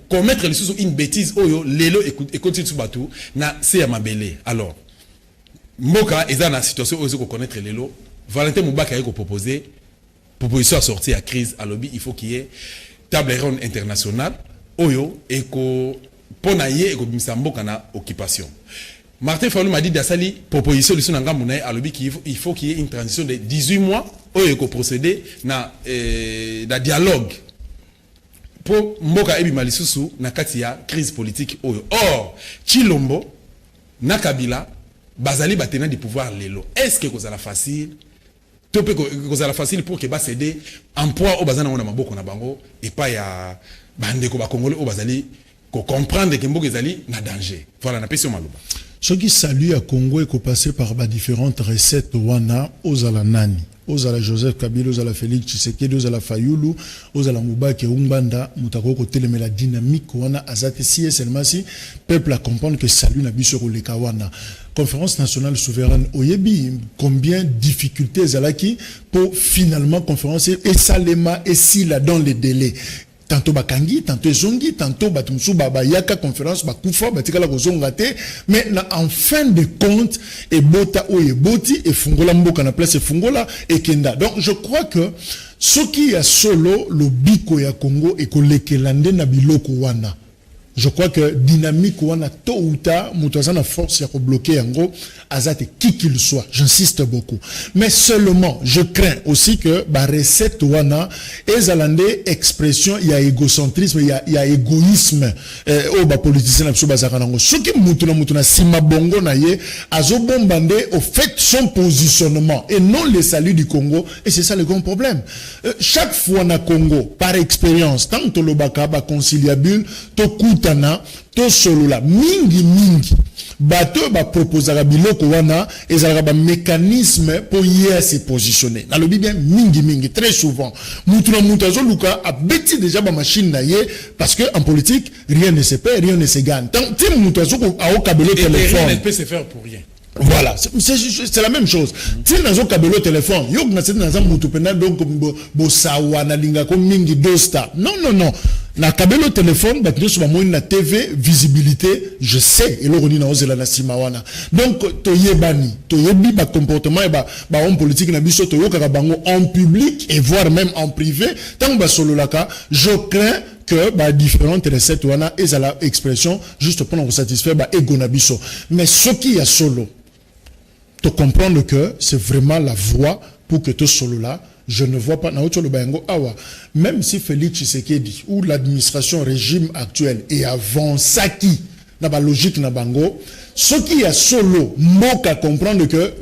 commettre lisusu une bêtise oyo lelo et continue subatu na c'est ya mabele. Alors mboka eza na situation oyo ko connaître lelo Valentin Mubaka aiko proposer proposition à sortir à crise à lobby, il faut qu'il y ait table ronde internationale oyo eko ponaye eko bimsambo na occupation. Martin Fayulu m'a dit d'asali proposition de son angamunaye à lobby il faut qu'il y ait une transition de 18 mois oyo eko procéder na dialogue pour mboka ebi malisusu na kati ya crise politique oyo. Or Chilombo na Kabila bazali batena du pouvoir lelo. Est-ce que kozala facile topé kozala facile pour que ba céder emploi au bazana na maboko na bango et pas ya bande ko ba congolais au bazali ko comprendre que mboka ezali na danger. Voilà na peso maluba. Ce qui salue à Congo et qu'on passait par différentes recettes wana aux ala nani, aux ala Joseph Kabila, aux ala Félix Tshisekedi, aux ala Fayulu, aux ala Mubaki Umbanda, mutako ko teleme la dynamique wana azate si seulement si peuple à comprendre que salut na biso ko leka wana. Conférence nationale souveraine oyebi combien de difficultés zalaki pour finalement conférence et salema et si là dans les délais. Tantôt bakangi, tantôt zongi, tantôt batumsu baba yaka conférence bakufa batika la kozonga te, mais en fin de compte et bota o e boti et fungola mboka na place et fungola et kenda. Donc je crois que ce qui a solo le biko ya Congo et kolekelande na biloko wana. Je crois que dynamique wana tôt ou tard mutazana force ya ko bloquer yango azate qui qu'il soit, j'insiste beaucoup. Mais seulement je crains aussi que ba recette wana ezalande expression il y a égocentrisme, il y a égoïsme au ba politicien na biso bazaka nango. Soki mutuna sima bongo na ye azobombande au fait son positionnement et non le salut du Congo et c'est ça le grand problème. Chaque fois na Congo par expérience tant to lobaka ba conciliable to kutana to solola mingi bato ba proposera biloko wana ezalaka ba mécanisme pour y se positionner na lobi bien mingi très souvent mutuna mutazo luka a beti déjà ba machine na ye parce que en politique rien ne se perd, rien ne se gagne tant que mutazo a au kabelo téléphone rien ne peut se faire pour rien. Voilà, c'est la même chose. Si nous avons kabelo téléphone, yo na c'est dans un mutu pena donc bo sawa na linga ko mingi dosta. Non. Na kabelo téléphone, ba kido ba moine na TV visibilité, je sais et l'oroni na ozela na simawana. Donc to yebi ba comportement et ba homme politique na biso to yoka bango en public et voire même en privé, tant ba solo laka, je crains que bah différentes recettes wana et à la expression juste pour satisfaire bah ego na biso. Mais ce qui est solo te comprendre que c'est vraiment la voie pour que tout solo là, je ne vois pas na otolo bayango awa. Même si Félix Tshisekedi ou l'administration régime actuel et avant Saki na ba logique na bango, ce qui est solo moka comprendre que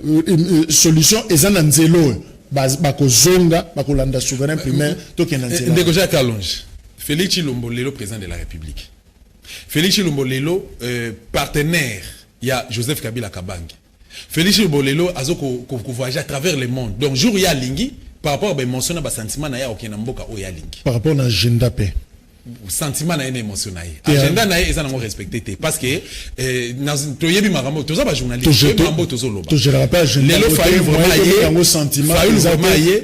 solution est en nzelo ba ko zonga ba ko landa souverain primaire to ke nzelo. Ndeko Jacques Alonge. Félix Chilombo Lelo, président de la République. Félix Chilombo Lelo, partenaire, il y a Joseph Kabila Kabangi. Félix Chilombo Lelo a voyagé à travers le monde. Donc, jour il y a Lingi, par rapport à l'émotion, il sentiment na ya Okenamboka o ya Lingi. Par rapport à l'agenda paix. Sentiment na émotion na agenda na ils ont respecté parce que toyebi marambo toza ba journaliste marambo tozo loba. Je le rappelle, Lelo Fayulu vraiment sentiment.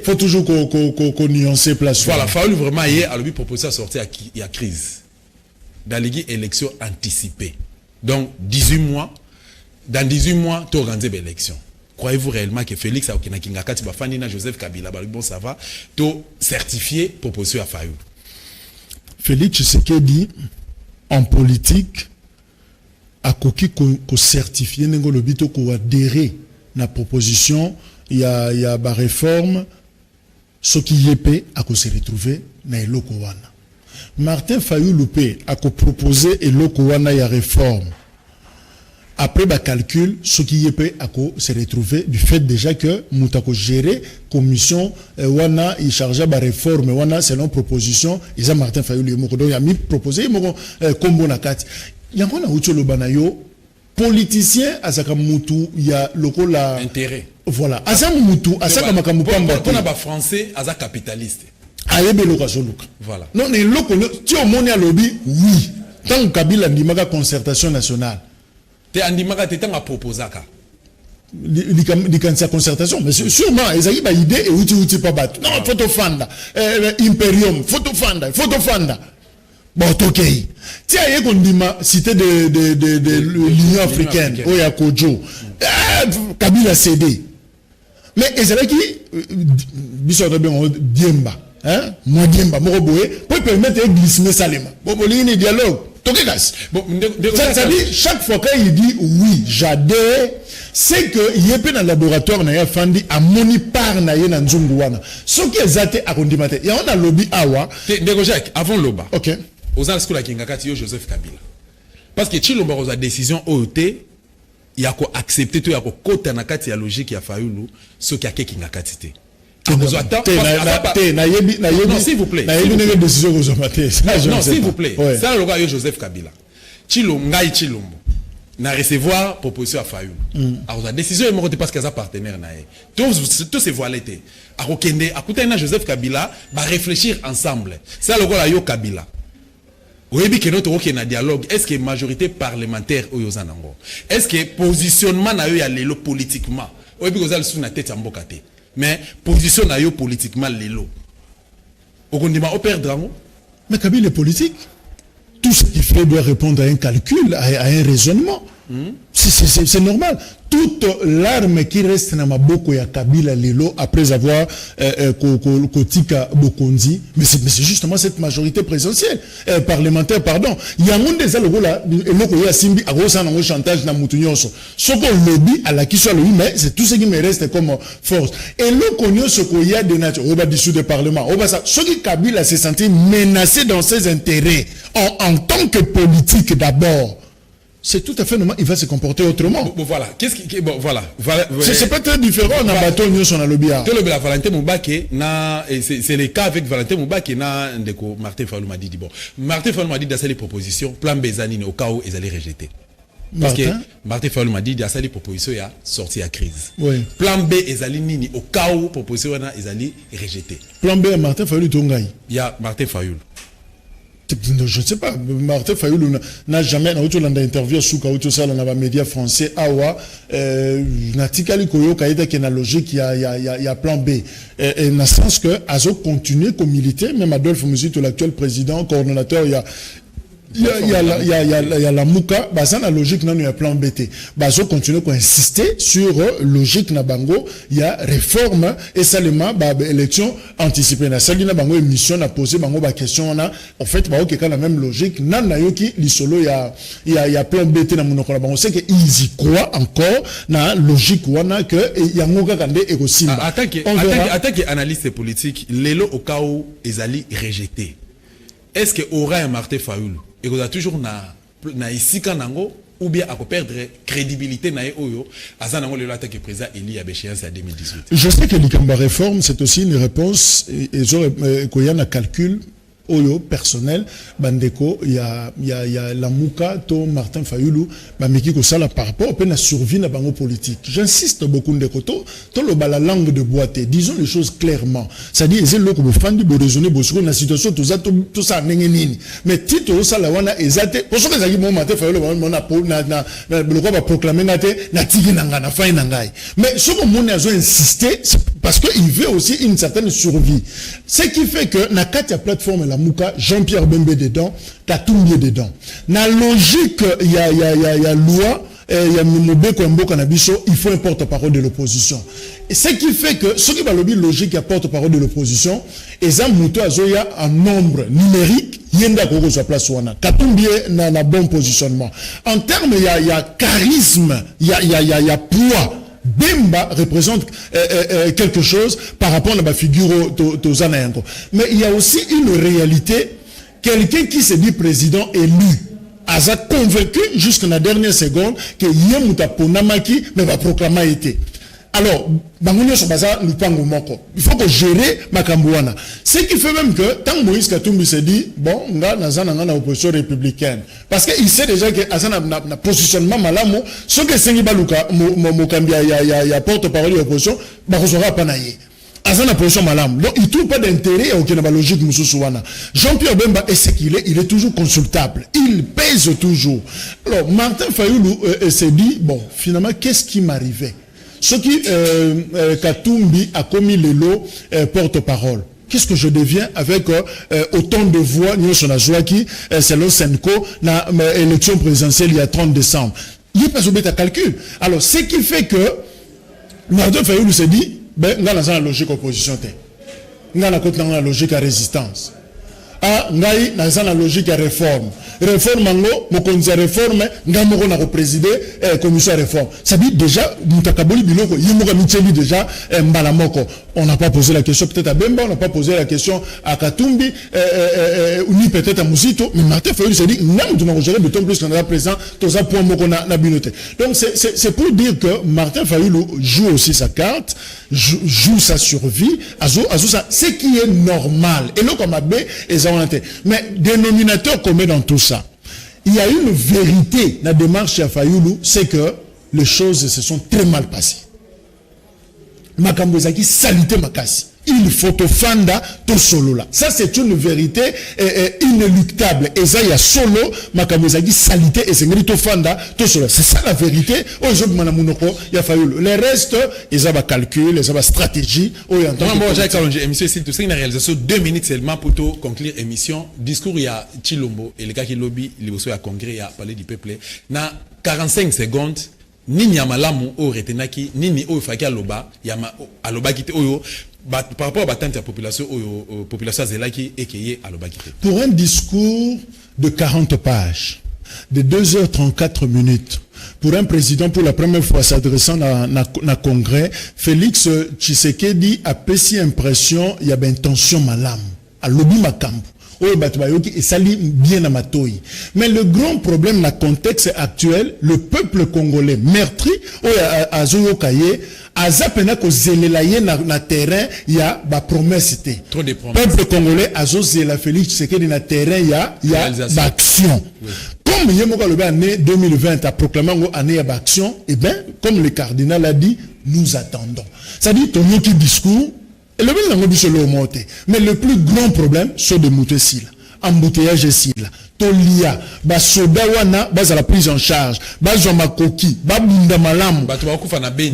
Faut toujours qu'on nuancer place. Voilà, Fayulu vraiment a lui proposé à sortir à crise. Dans les élections anticipées. Donc 18 mois, dans 18 mois, tu organises l'élection. Croyez-vous réellement que Félix a Kingakati Bafani na Joseph Kabila bon ça va, tu certifié proposition à Fayulu. Félix Tshisekedi en politique a coquille ko certifié nengo lobito ko adhérer na proposition il y a ba réforme ce qui yépé a ko se retrouver na eloko wana. Martin Fayulu pe a ko proposer eloko wana ya réforme. Après ba calcul ce qui yépé a ko se retrouver du fait déjà que mutako gérer commission wana il chargea ba réforme wana selon proposition ils a Martin Fayulu moko donc il a mis proposé moko kombo na kati yango na utolo banayo politicien azaka mutu ya lokola intérêt voilà azaka mutu azaka makambo pamba pour na ba français azaka capitaliste ayebe lokazoluka voilà non ne loko tu au moni à lobby oui tant que Kabila ndimaka concertation nationale te andimaka te tanga proposaka likanisa concertation mais sûrement ezali ba idée et uti pas bat non photo fanda imperium photo fanda bon tokei tia ye kondima cité de l'Union africaine oya kojo Kabila cédé mais ezali qui biso na ben diemba hein mo diemba mo boye pour permettre glisser salema bon bolini dialogue tokegas bon ça dit chaque fois qu'il dit oui j'adhère c'est que yepé dans laboratoire na ya fandi amoni par na ye na nzungu wana ce qui ezate akondimate ya on a lobby awa ndeko Jacques avant loba OK aux alskola kingakati yo Joseph Kabila parce que Chilomba oza décision OT ya ko accepter to ya ko kota na kati ya logique ya Fayulu ce qui a kingakati te non s'il vous plaît non s'il vous plaît ça le gars yo Joseph Kabila Chilombo na recevoir proposition à Fayulu alors la décision est morte parce qu'ils sont partenaire na tous ces voilés a kokende akuta na Joseph Kabila va réfléchir ensemble ça le gars yo Kabila oyebi que notre OK na dialogue est-ce que majorité parlementaire oyo zanango est-ce que positionnement na yo ya lelo politiquement oyebi ko za sous na tête ya mboka te mais position na yo politiquement lelo okondima au perdre mais Kabila est politique tout ce qu'il fait doit répondre à un calcul à un raisonnement c'est normal toute l'arme qui reste na maboko ya Kabila lelo après avoir kotika Bokonzi mais c'est justement cette majorité présidentielle parlementaire pardon il y a monde des lokola eloko ya simbi akosa na chantage na mutu nyonso soko lobby à la kiswa lobby mais c'est tout ce qui me reste comme force et eloko nyonso ko ya de nature oba dissous de parlement oba ça ce qui Kabila se sentit menacé dans ses intérêts en tant que politique d'abord. C'est tout à fait normal, il va se comporter autrement. Bon, voilà, qu'est-ce qui bon voilà, c'est pas très différent on a bateau nous sur la lobia. Que le Valentin Moubake na c'est le cas avec Valentin Moubake na ndeko Martin Fayulu m'a dit bon. Martin Fayulu m'a dit d'assailler les propositions, plan Bezanine au cas où ils allaient rejeter. Parce que Martin Fayulu m'a dit d'assailler les propositions il y a sorti à crise. Oui. Plan B ezali nini au cas où proposition na ils allaient rejeter. Plan B Martin Fayulu tongai. Il y a Martin Fayulu. Je ne sais pas, Martin Fayulu n'a jamais interviewé sous les médias français awa natikali koyo kaida qui est logique il y a plan B et dans le sens que azo continuer comme militaire même Adolphe Muzito l'actuel président coordonnateur il y a la Mouka, ça la logique non il y a plan BT. Bazo continue à insister sur logique na bango, il y a réforme et seulement élection anticipée. Na salina bango émission na poser bango ba question na en fait ba OK la même logique nan na yoki lisolo il y a plan BT na monoko na bango c'est que ils y croient encore na logique wana que il y a ngoka kande et aussi. Attaque analyste politique lelo au cas où ezali rejeté. Est-ce que aura un Martin Fayulu et qu'on a toujours na ici kanango ou bien à perdre crédibilité na oyo azanango le attaque président Eli à béchéance à 2018. Je sais que l'Ikamba réforme c'est aussi une réponse et qu'il y a un calcul oyo personnel bandeko il y a la Mouka to Martin Fayulu bameki ko sala par rapport à la survie na bango politique. J'insiste beaucoup de koto to lo la langue de boité disons les choses clairement c'est-à-dire c'est loko bo fandi bo raisonner bo sur la situation tout ça nini mais tito sala wana ezate pour ça que zaki mo Martin Fayulu na le roi va proclamer na tigi nanga na fin nangai mais ce que mon azo insister parce que il veut aussi une certaine survie ce qui fait que na katia plateforme la Mouka, Jean-Pierre Bembe dedans, Katumbi dedans. Na logique, il y a loi, il y a Mobeko Mboka Nabiso, il faut un porte-parole de l'opposition. Et ce qui fait que, ce qui va le logique, il y a porte-parole de l'opposition, et ça, Mouto Azoya, en nombre numérique, Yenda Koko sa place wana. Katumbi na bon positionnement. En termes, il y a charisme, il y a poids. Bemba représente quelque chose par rapport à la figure Tozanayango. Mais il y a aussi une réalité, quelqu'un qui se dit président élu, a convaincu jusqu'à la dernière seconde que Yemuta Ponamaki ne va proclamer été. Alors, il faut que gérer Makambouana. Ce qui fait même que, tant Moïse Katumbi se dit, bon, on a une opposition républicaine. Parce qu'il sait déjà que Azan a positionnement malamo, ce que Sengi Baluka, Mokambi, il y a porte-parole de l'opposition, Barosora Panaye. Azana position malam. Donc il trouve pas d'intérêt à aucune logique Moussouana. Jean-Pierre Bemba est ce qu'il est, il est toujours consultable. Il pèse toujours. Alors Martin Fayoulou s'est dit bon, finalement qu'est-ce qui m'arrivait? Ce qui Katumbi a commis le lot porte-parole. Qu'est-ce que je deviens avec autant de voix Nyonso Nazouaki, selon Senko, na élection présidentielle il y a 30 décembre. Il n'est pas obligé à calcul. Alors, ce qui fait que Martin Fayoulou s'est dit, ben, on a la logique opposition. On a la logique à résistance. Ah, ngai na la logique à réforme. Réforme ngo, mokonzi réforme, nga moko na présider commission réforme. Ça dit déjà mutakaboli biloko, yimoka miteli déjà mbalamoko. On n'a pas posé la question peut-être à Bemba, on n'a pas posé la question à Katumbi ni peut-être à Mousito, mais Martin Fayoulou s'est dit non, tu m'as géré d'autant plus qu'on est présent, tout ça point moko na binoté. Donc c'est pour dire que Martin Fayoulou joue aussi sa carte, joue sa survie, azo ça, ce qui est normal. Et là comme Abbé et mais dénominateur commun dans tout ça, il y a une vérité dans la démarche à Fayoulou, c'est que les choses se sont très mal passées. Makambozaki salité makasi. Il faut te fanda to solo là. Ça c'est une vérité inéluctable. Et ça il y a solo Makambozaki salité et c'est to fanda to solo. C'est ça la vérité. Aujourd'hui manamunoko il y a Fayoulou. Les restes ils ont calcul, ils ont stratégie. Bon, j'ai calongé émission ici tout ça une réalisation 2 minutes seulement pour conclure émission. Discours il y a Chilombo et le gars qui lobby liboso ya congrès ya parler du peuple na 45 secondes. Nini ya malamu o retenaki nini o faki aloba yama aloba kite oyo par rapport à batante la population population zelaki ekeye aloba kite. Pour un discours de 40 pages de 2h34 minutes pour un président pour la première fois s'adressant na congrès, Félix Tshisekedi a pesi impression il y a intention malamu alobi makambo. Et ça lit bien à Matoyi. Mais le grand problème dans le contexte actuel, le peuple congolais meurtri, à Zoyokaye, à Zapena ko zelelaye na terrain, il y a ba promesse. Trop de promesses. Peuple congolais, à Zozela Félix Tshisekedi na terrain, il y a d'action. Oui. Comme Yemoka le année 2020 a proclamé une année d'action, et bien, comme le cardinal a dit, nous attendons. Ça dit, ton petit discours, et le mais le plus grand problème, c'est de Moutessila. Embouteillage ici là. Tolia, ba soda wana, ba za la prise en charge, ba joma koki, ba bunda malamu,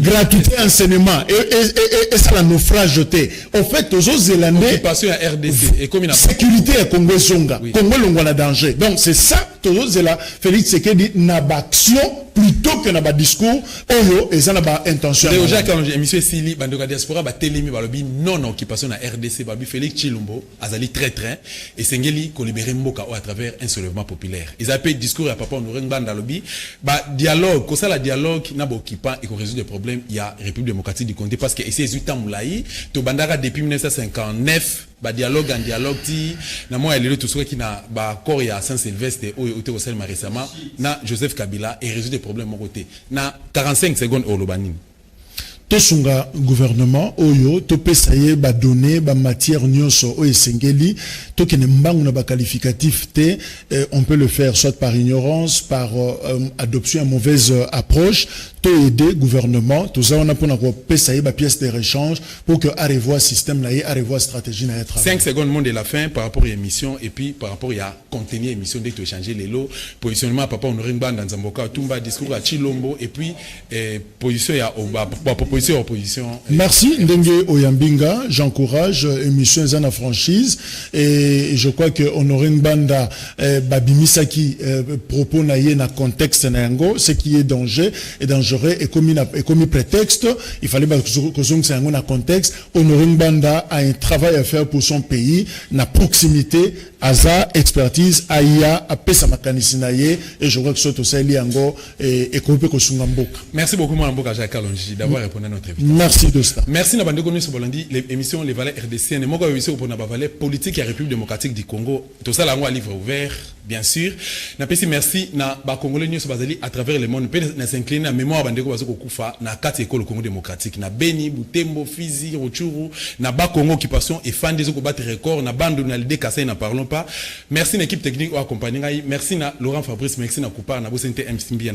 gratuité enseignement et ça la naufrage jeté. En fait, aux Zélandais, occupation à RDC et comme il a sécurité à Congo Zonga, Congo l'ongwana danger. Donc c'est ça, tous Zéla, Félix Tshisekedi n'a pas action plutôt que n'a pas discours, oyo et ça n'a pas intention. Déjà quand l'émission Sili, bandoka diaspora ba telemi ba lobi non occupation à RDC, ba Félix Tshilombo, azali très et sengeli ko libérer mboka à travers un soulèvement populaire. Ils appellent discours à papa Honoré Ngbanda lobby, bah dialogue, comme ça la dialogue n'a pas occupant et qu'on résout des problèmes, il y a République démocratique du Congo parce que ici les États moulaï, to bandara depuis 1959, bah dialogue en dialogue ti, na moi elle est tout ce qui n'a bah corps à Saint-Sylvestre ou au Selma récemment, na Joseph Kabila et résout des problèmes mon côté. Na 45 secondes au Lobanine. Tosunga gouvernement oyo to pesaye ba donner ba matière nyonso o esengeli to kene mbangu na ba qualificatif te on peut le faire soit par ignorance par adoption à mauvaise approche to aider gouvernement to ça on a pour na ko pesaye ba pièce de rechange pour que arriver système là et arriver stratégie na être 5 secondes monde de la fin par rapport à l'émission et puis par rapport à contenir émission dès que tu échanger les lots positionnement papa Honoré Ngbanda dans Zamboka Tumba discours à Tshilombo et puis position ya opposition. Merci Ndenge Oyambinga, j'encourage émission Zana franchise et je crois que Honoré Ngbanda babimisaki propos naie na contexte na yango ce qui est danger et dangereux et comme prétexte il fallait que zong ça na contexte. Honoré Ngbanda a un travail à faire pour son pays na proximité aza expertise aia apesa makanisi na ye et je crois que soto ça liango et kope ko sunga mboka. Merci beaucoup mon mboka Jacques Kalonji d'avoir répondu à notre invitation. Merci de ça. Merci na bande connu sur Bolandi l'émission Les Valeurs RDC et moi ko émission pour na valeurs politique et République démocratique du Congo. Tout ça là un livre ouvert bien sûr. Na pesi merci na ba congolais nyonso bazali à travers le monde pe na s'incliner na mémoire bande ko bazoko kufa na 4 écoles Congo démocratique na Beni, Butembo, Fizi, Rutshuru, na ba Congo occupation et fan des ko battre record na bande na l'idée Kassai na parlons pas. Merci à l'équipe technique ou accompagné. Merci à Laurent Fabrice, merci à Coupa, à Bosente M. Simbi, à